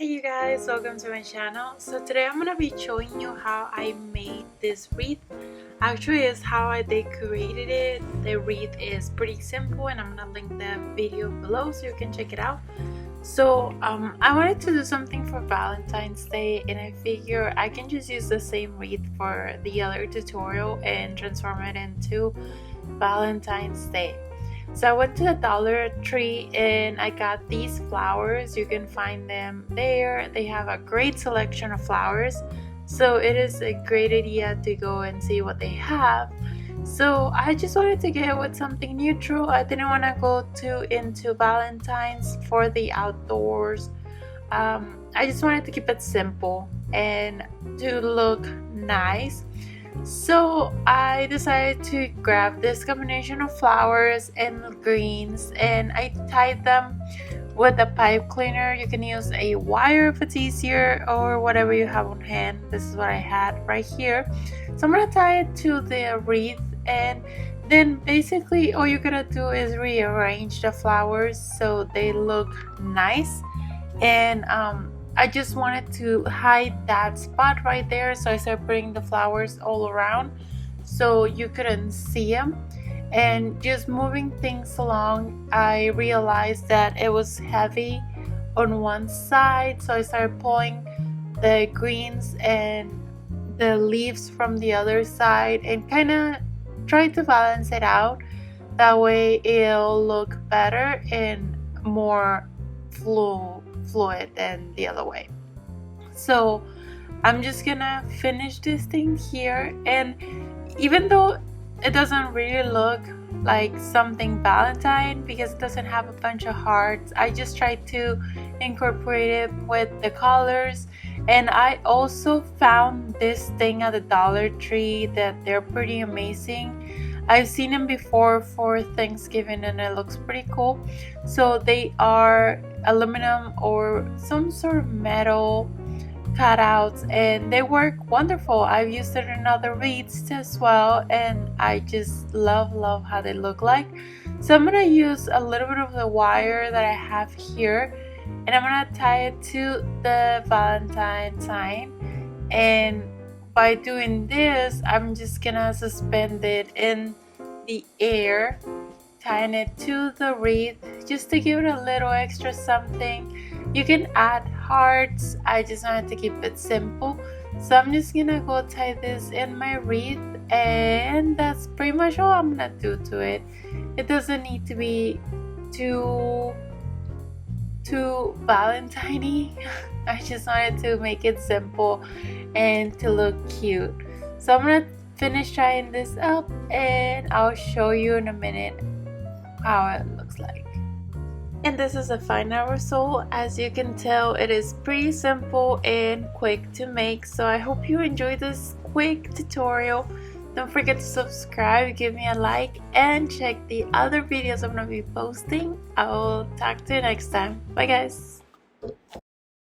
Hey you guys, welcome to my channel. So today I'm gonna be showing you how I made this wreath. Actually, is how I decorated it. The wreath is pretty simple and I'm gonna link the video below so you can check it out. So I wanted to do something for Valentine's Day and I figure I can just use the same wreath for the other tutorial and transform it into Valentine's Day. So I went to the Dollar Tree and I got these flowers. You can find them there. They have a great selection of flowers. So it is a great idea to go and see what they have. So I just wanted to get with something neutral. I didn't want to go too into Valentine's for the outdoors. I just wanted to keep it simple and to look nice. So I decided to grab this combination of flowers and greens and I tied them with a pipe cleaner. You can use a wire if it's easier or whatever you have on hand. This is what I had right here. So I'm going to tie it to the wreath and then basically all you're going to do is rearrange the flowers so they look nice. And I just wanted to hide that spot right there, so I started putting the flowers all around so you couldn't see them. And just moving things along, I realized that it was heavy on one side, so I started pulling the greens and the leaves from the other side and kind of tried to balance it out. That way it'll look better and more fluid than the other way. So I'm just gonna finish this thing here, and even though it doesn't really look like something Valentine because it doesn't have a bunch of hearts, I just tried to incorporate it with the colors. And I also found this thing at the Dollar Tree that they're pretty amazing. I've seen them before for Thanksgiving and it looks pretty cool. So they are aluminum or some sort of metal cutouts and they work wonderful. I've used it in other wreaths as well and I just love how they look like. So I'm going to use a little bit of the wire that I have here and I'm going to tie it to the Valentine sign. And by doing this, I'm just gonna suspend it in the air, tying it to the wreath just to give it a little extra something. You can add hearts. I just wanted to keep it simple. So I'm just gonna go tie this in my wreath and that's pretty much all I'm gonna do to it. It doesn't need to be too Valentine-y. I just wanted to make it simple and to look cute. So I'm gonna finish tying this up and I'll show you in a minute how it looks like. And this is the final result. As you can tell, it is pretty simple and quick to make. So I hope you enjoyed this quick tutorial. Don't forget to subscribe, give me a like, and check the other videos I'm gonna be posting. I will talk to you next time. Bye guys.